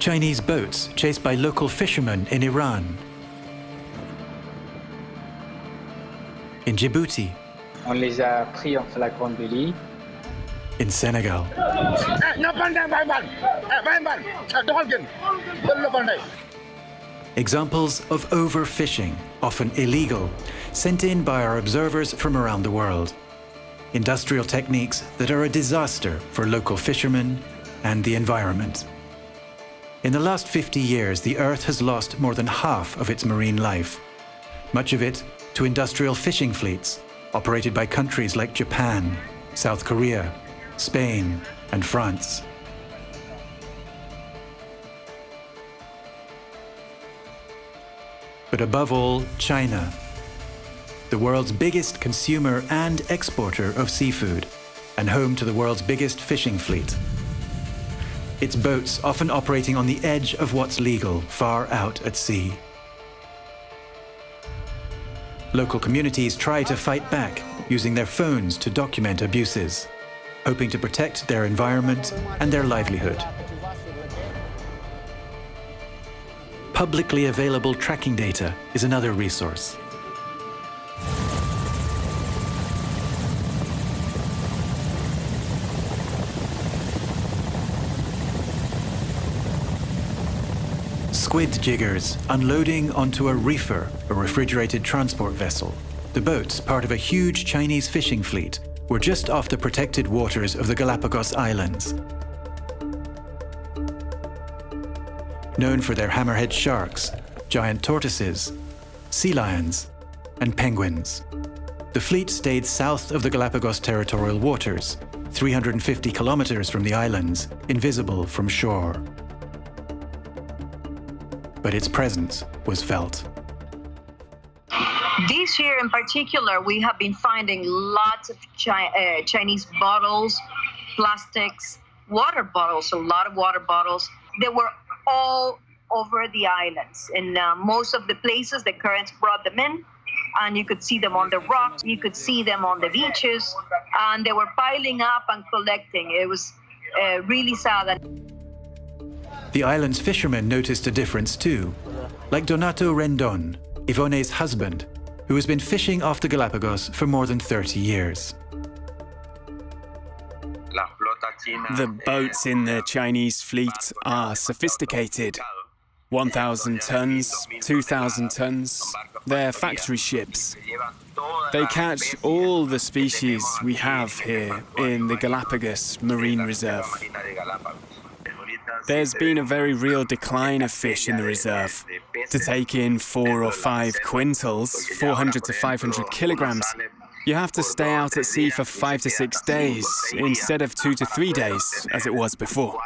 Chinese boats chased by local fishermen in Iran. In Djibouti. On les a pris en flagrant délit. In Senegal. Examples of overfishing, often illegal, sent in by our observers from around the world. Industrial techniques that are a disaster for local fishermen and the environment. In the last 50 years, the Earth has lost more than half of its marine life, much of it to industrial fishing fleets operated by countries like Japan, South Korea, Spain, and France. But above all, China, the world's biggest consumer and exporter of seafood, and home to the world's biggest fishing fleet. Its boats often operating on the edge of what's legal, far out at sea. Local communities try to fight back, using their phones to document abuses, hoping to protect their environment and their livelihood. Publicly available tracking data is another resource. Squid jiggers unloading onto a reefer, a refrigerated transport vessel. The boats, part of a huge Chinese fishing fleet, were just off the protected waters of the Galapagos Islands. Known for their hammerhead sharks, giant tortoises, sea lions, and penguins. The fleet stayed south of the Galapagos territorial waters, 350 kilometers from the islands, invisible from shore. But its presence was felt. This year in particular, we have been finding lots of Chinese bottles, plastics, water bottles, a lot of water bottles. They were all over the islands. In most of the places, the currents brought them in, and you could see them on the rocks, you could see them on the beaches, and they were piling up and collecting. It was really sad. The island's fishermen noticed a difference too, like Donato Rendon, Ivone's husband, who has been fishing off the Galapagos for more than 30 years. The boats in the Chinese fleet are sophisticated. 1,000 tons, 2,000 tons. They're factory ships. They catch all the species we have here in the Galapagos Marine Reserve. There's been a very real decline of fish in the reserve. To take in 4 or 5 quintals, 400 to 500 kilograms, you have to stay out at sea for 5 to 6 days, instead of 2 to 3 days, as it was before.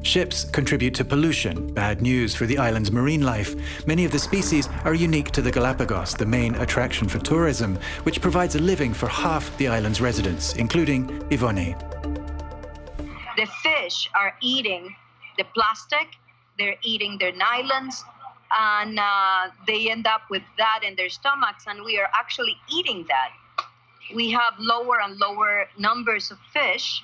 Ships contribute to pollution, bad news for the island's marine life. Many of the species are unique to the Galapagos, the main attraction for tourism, which provides a living for half the island's residents, including Ivone. The fish are eating the plastic, they're eating their nylons, and they end up with that in their stomachs, and we are actually eating that. We have lower and lower numbers of fish,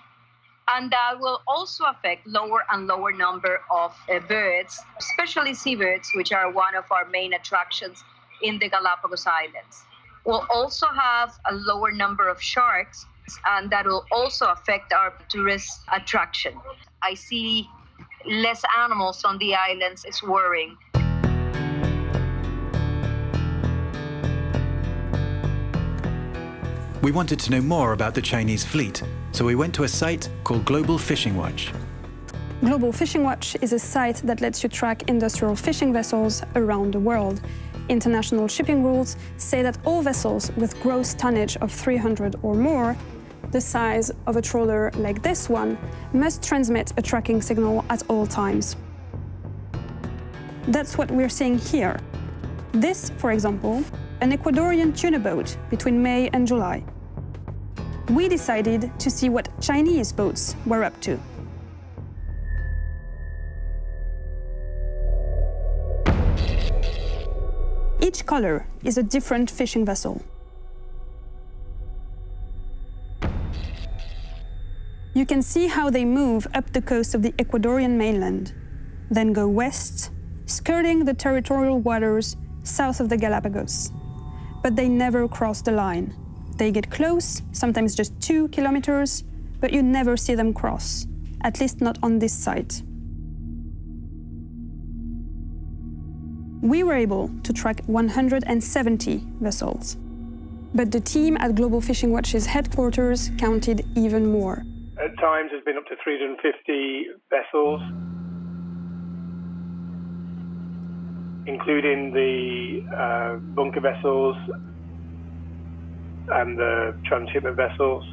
and that will also affect lower and lower number of birds, especially seabirds, which are one of our main attractions in the Galapagos Islands. We'll also have a lower number of sharks, and that will also affect our tourist attraction. I see less animals on the islands. It's worrying. We wanted to know more about the Chinese fleet, so we went to a site called Global Fishing Watch. Global Fishing Watch is a site that lets you track industrial fishing vessels around the world. International shipping rules say that all vessels with gross tonnage of 300 or more, the size of a trawler like this one, must transmit a tracking signal at all times. That's what we're seeing here. This, for example, an Ecuadorian tuna boat between May and July. We decided to see what Chinese boats were up to. Each color is a different fishing vessel. You can see how they move up the coast of the Ecuadorian mainland, then go west, skirting the territorial waters south of the Galapagos. But they never cross the line. They get close, sometimes just 2 kilometers, but you never see them cross, at least not on this site. We were able to track 170 vessels. But the team at Global Fishing Watch's headquarters counted even more. At times, there's been up to 350 vessels, including the bunker vessels and the transshipment vessels.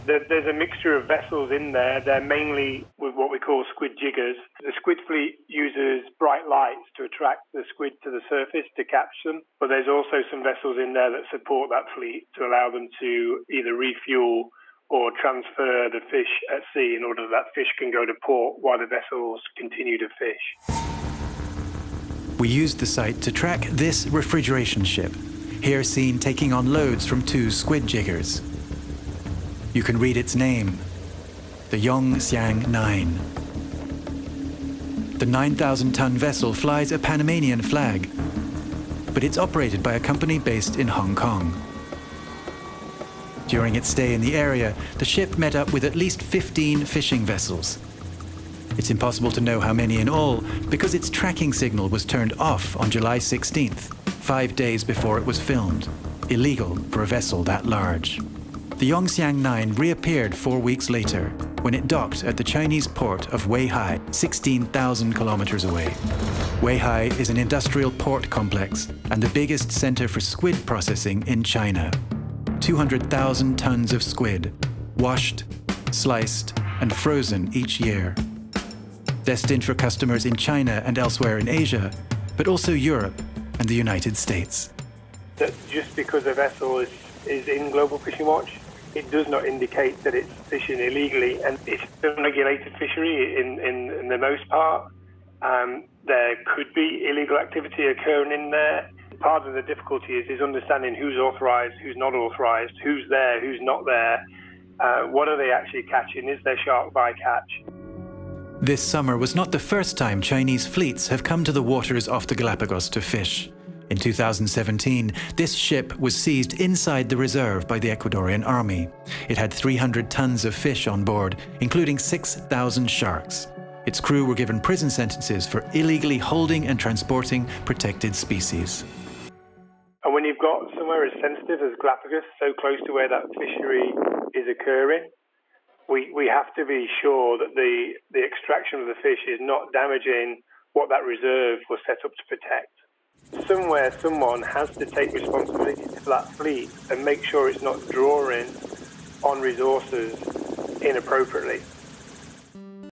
There's a mixture of vessels in there. They're mainly with what we call squid jiggers. The squid fleet uses bright lights to attract the squid to the surface to catch them. But there's also some vessels in there that support that fleet to allow them to either refuel or transfer the fish at sea in order that fish can go to port while the vessels continue to fish. We used the site to track this refrigeration ship, here seen taking on loads from 2 squid jiggers. You can read its name, the Yongxiang 9. The 9,000-ton vessel flies a Panamanian flag, but it's operated by a company based in Hong Kong. During its stay in the area, the ship met up with at least 15 fishing vessels. It's impossible to know how many in all because its tracking signal was turned off on July 16th, 5 days before it was filmed, illegal for a vessel that large. The Yongxiang 9 reappeared 4 weeks later when it docked at the Chinese port of Weihai, 16,000 kilometers away. Weihai is an industrial port complex and the biggest center for squid processing in China. 200,000 tons of squid, washed, sliced, and frozen each year. Destined for customers in China and elsewhere in Asia, but also Europe and the United States. That just because a vessel is in Global Fishing Watch, it does not indicate that it's fishing illegally, and it's an unregulated fishery in the most part. There could be illegal activity occurring in there. Part of the difficulty is understanding who's authorised, who's not authorised, who's there, who's not there, what are they actually catching, is there shark bycatch? This summer was not the first time Chinese fleets have come to the waters off the Galapagos to fish. In 2017, this ship was seized inside the reserve by the Ecuadorian army. It had 300 tons of fish on board, including 6,000 sharks. Its crew were given prison sentences for illegally holding and transporting protected species. And when you've got somewhere as sensitive as Galapagos, so close to where that fishery is occurring, we have to be sure that the extraction of the fish is not damaging what that reserve was set up to protect. Somewhere, someone has to take responsibility for that fleet and make sure it's not drawing on resources inappropriately.